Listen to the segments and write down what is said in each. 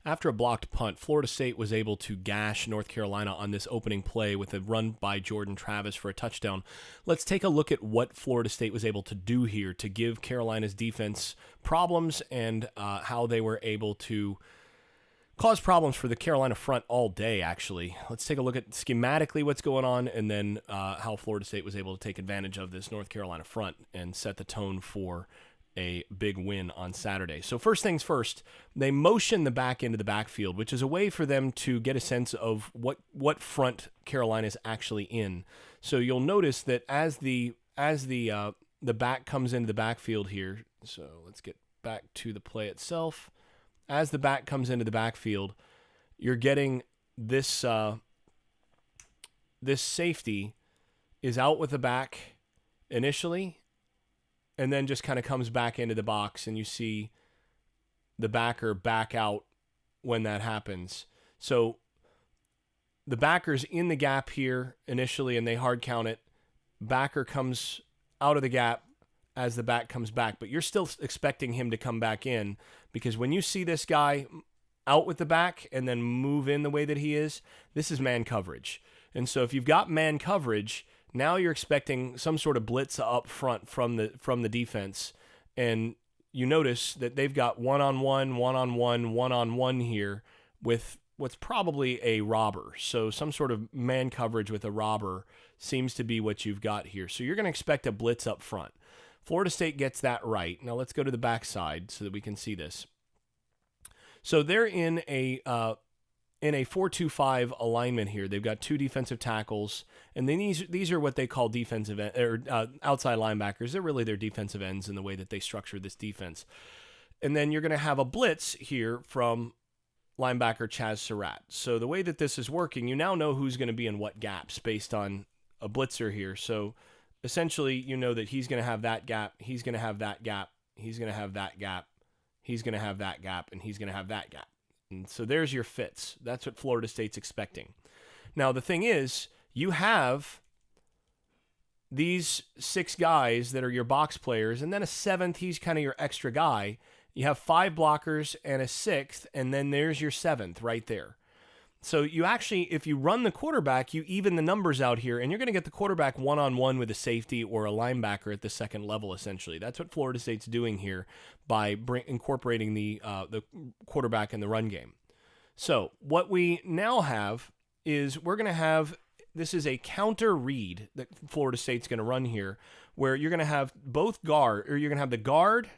After a blocked punt, Florida State was able to gash North Carolina on this opening play with a run by Jordan Travis for a touchdown. Let's take a look at what Florida State was able to do here to give Carolina's defense problems and how they were able to cause problems for the Carolina front all day, actually. Let's take a look at schematically what's going on and then how Florida State was able to take advantage of this North Carolina front and set the tone for a big win on Saturday. So first things first, they motion the back into the backfield, which is a way for them to get a sense of what front Carolina's actually in. So you'll notice that as the back comes into the backfield here, so let's get back to the play itself. As the back comes into the backfield, you're getting this this safety is out with the back initially, and then just kind of comes back into the box, and you see the backer back out when that happens. So the backer's in the gap here initially, and they hard count it. Backer comes out of the gap as the back comes back, but you're still expecting him to come back in, because when you see this guy out with the back and then move in the way that he is, this is man coverage. And so if you've got man coverage, now you're expecting some sort of blitz up front from the defense, and you notice that they've got one-on-one here with what's probably a robber. So some sort of man coverage with a robber seems to be what you've got here. So you're going to expect a blitz up front. Florida State gets that right. Now let's go to the backside so that we can see this. So they're in a 4-2-5 alignment here. They've got two defensive tackles, and then these are what they call defensive outside linebackers. They're really their defensive ends in the way that they structure this defense. And then you're going to have a blitz here from linebacker Chaz Surratt. So the way that this is working, you now know who's going to be in what gaps based on a blitzer here. So essentially, you know that he's going to have that gap, he's going to have that gap, he's going to have that gap, he's going to have that gap, and he's going to have that gap. And so there's your fits. That's what Florida State's expecting. Now, the thing is, you have these six guys that are your box players, and then a seventh, he's kind of your extra guy. You have five blockers and a sixth, and then there's your seventh right there. So you actually, if you run the quarterback, you even the numbers out here, and you're going to get the quarterback one-on-one with a safety or a linebacker at the second level, essentially. That's what Florida State's doing here by incorporating the quarterback in the run game. So what we now have is we're going to have, this is a counter read that Florida State's going to run here, where you're going to have both guard, or you're going to have the guard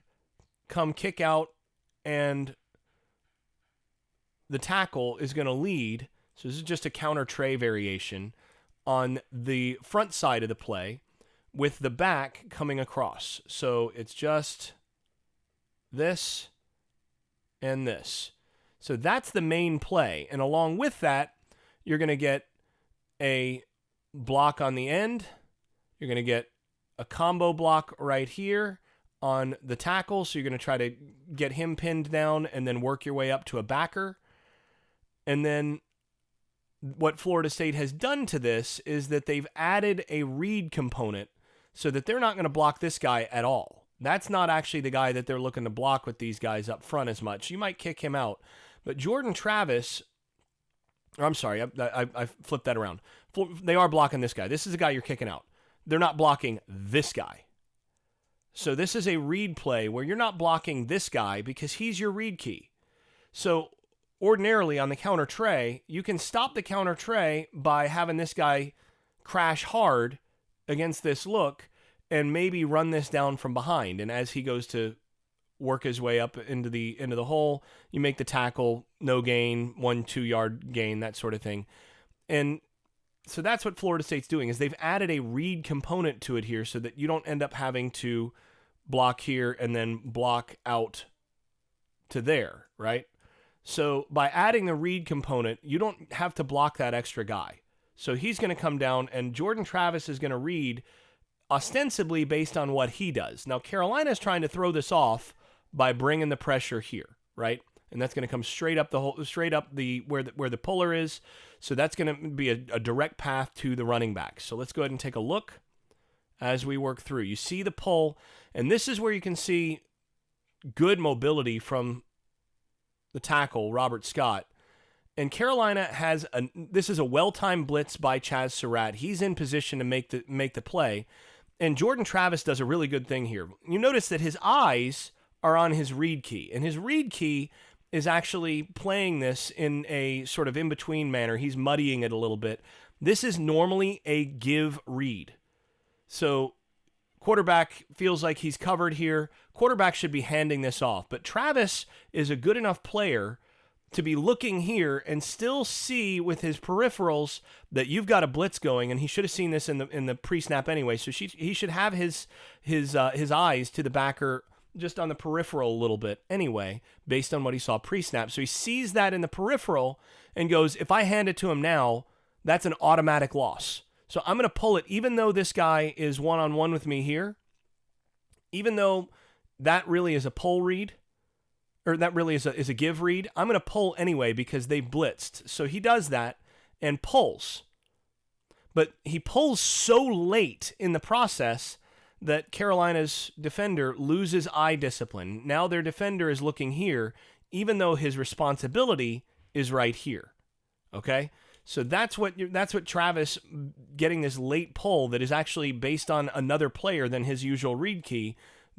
come kick out, and the tackle is going to lead. So this is just a counter tray variation on the front side of the play with the back coming across. So it's just this and this. So that's the main play. And along with that, you're going to get a block on the end. You're going to get a combo block right here on the tackle. So you're going to try to get him pinned down and then work your way up to a backer. And then what Florida State has done to this is that they've added a read component so that they're not going to block this guy at all. That's not actually the guy that they're looking to block with these guys up front as much. You might kick him out. But Jordan Travis, I'm sorry, I flipped that around. They are blocking this guy. This is the guy you're kicking out. They're not blocking this guy. So this is a read play where you're not blocking this guy because he's your read key. So ordinarily on the counter tray, you can stop the counter tray by having this guy crash hard against this look and maybe run this down from behind. And as he goes to work his way up into the hole, you make the tackle, no gain, 1-2 yard gain, that sort of thing. And so that's what Florida State's doing, is they've added a read component to it here so that you don't end up having to block here and then block out to there, right? So by adding the read component, you don't have to block that extra guy. So he's going to come down, and Jordan Travis is going to read ostensibly based on what he does. Now, Carolina is trying to throw this off by bringing the pressure here, right? And that's going to come straight up where the puller is. So that's going to be a direct path to the running back. So let's go ahead and take a look as we work through. You see the pull, and this is where you can see good mobility from the tackle, Robert Scott. And Carolina this is a well-timed blitz by Chaz Surratt. He's in position to make the play. And Jordan Travis does a really good thing here. You notice that his eyes are on his read key. And his read key is actually playing this in a sort of in-between manner. He's muddying it a little bit. This is normally a give read. So quarterback feels like he's covered here. Quarterback should be handing this off. But Travis is a good enough player to be looking here and still see with his peripherals that you've got a blitz going, and he should have seen this in the pre-snap anyway. So he should have his eyes to the backer just on the peripheral a little bit anyway, based on what he saw pre-snap. So he sees that in the peripheral and goes, if I hand it to him now, that's an automatic loss. So I'm going to pull it, even though this guy is one-on-one with me here, even though that really is a pull read, or that really is a give read, I'm going to pull anyway because they blitzed. So he does that and pulls. But he pulls so late in the process that Carolina's defender loses eye discipline. Now their defender is looking here, even though his responsibility is right here. Okay? So that's what Travis getting this late pull that is actually based on another player than his usual read key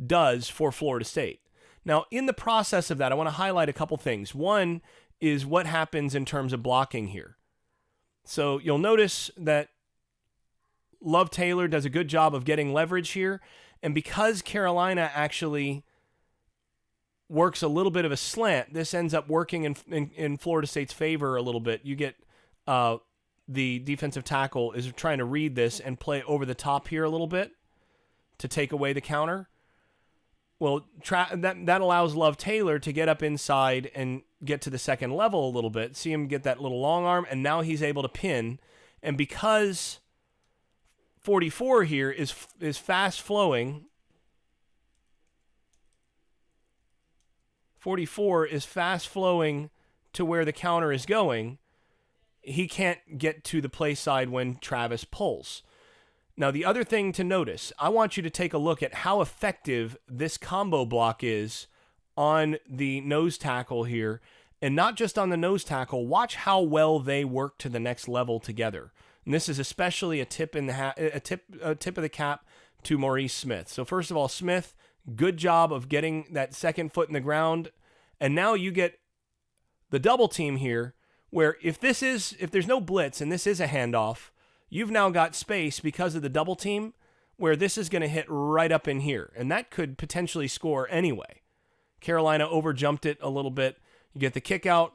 does for Florida State. Now, in the process of that, I want to highlight a couple things. One is what happens in terms of blocking here. So you'll notice that Love Taylor does a good job of getting leverage here. And because Carolina actually works a little bit of a slant, this ends up working in Florida State's favor a little bit. You get the defensive tackle is trying to read this and play over the top here a little bit to take away the counter. Well, that allows Love Taylor to get up inside and get to the second level a little bit. See him get that little long arm, and now he's able to pin. And because 44 here is fast flowing, 44 is fast flowing to where the counter is going, he can't get to the play side when Travis pulls. Now, the other thing to notice, I want you to take a look at how effective this combo block is on the nose tackle here. And not just on the nose tackle, watch how well they work to the next level together. And this is especially a tip of the cap to Maurice Smith. So first of all, Smith, good job of getting that second foot in the ground. And now you get the double team here, where if there's no blitz and this is a handoff, you've now got space because of the double team where this is going to hit right up in here. And that could potentially score anyway. Carolina overjumped it a little bit. You get the kick out,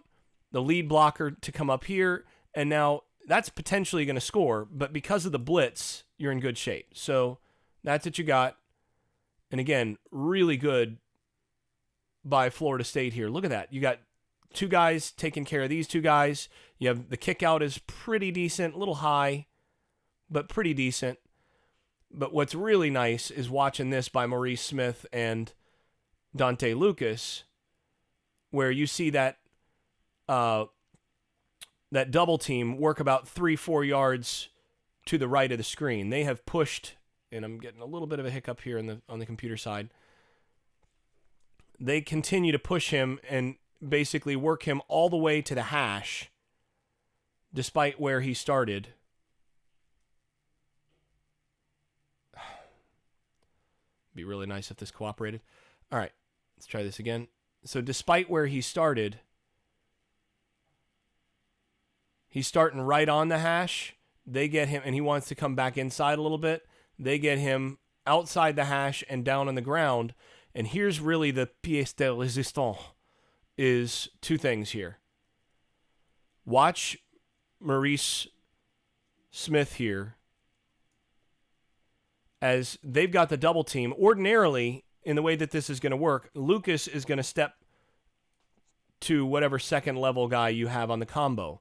the lead blocker to come up here, and now that's potentially going to score. But because of the blitz, you're in good shape. So that's what you got. And again, really good by Florida State here. Look at that. You got two guys taking care of these two guys. You have the kick out is pretty decent, a little high, but pretty decent. But what's really nice is watching this by Maurice Smith and Dante Lucas, where you see that that double team work about 3-4 yards to the right of the screen. They have pushed, and I'm getting a little bit of a hiccup here on the computer side. They continue to push him and basically work him all the way to the hash, despite where he started. Be really nice if this cooperated. All right, let's try this again. So despite where he started, he's starting right on the hash. They get him, and he wants to come back inside a little bit. They get him outside the hash and down on the ground. And here's really the pièce de résistance, is two things here. Watch Maurice Smith here as they've got the double team. Ordinarily, in the way that this is going to work, Lucas is going to step to whatever second level guy you have on the combo.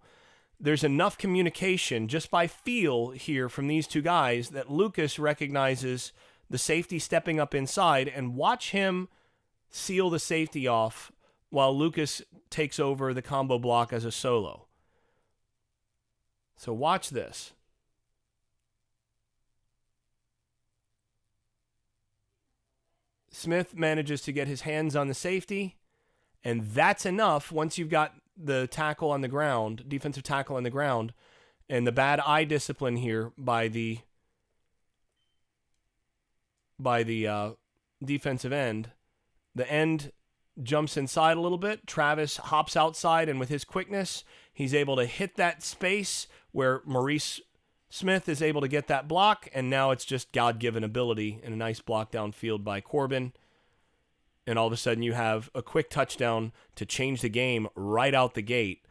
There's enough communication just by feel here from these two guys that Lucas recognizes the safety stepping up inside, and watch him seal the safety off while Lucas takes over the combo block as a solo. So watch this. Smith manages to get his hands on the safety, And that's enough once you've got the tackle on the ground, defensive tackle on the ground, and the bad eye discipline here by the defensive end. The end jumps inside a little bit. Travis hops outside, and with his quickness, he's able to hit that space where Maurice Smith is able to get that block, and now it's just God-given ability and a nice block downfield by Corbin. And all of a sudden you have a quick touchdown to change the game right out the gate.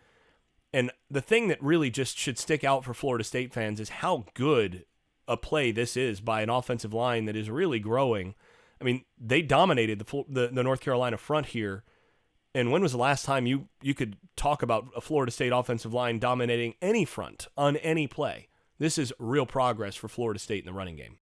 And the thing that really just should stick out for Florida State fans is how good a play this is by an offensive line that is really growing. I mean, they dominated the North Carolina front here. And when was the last time you could talk about a Florida State offensive line dominating any front on any play? This is real progress for Florida State in the running game.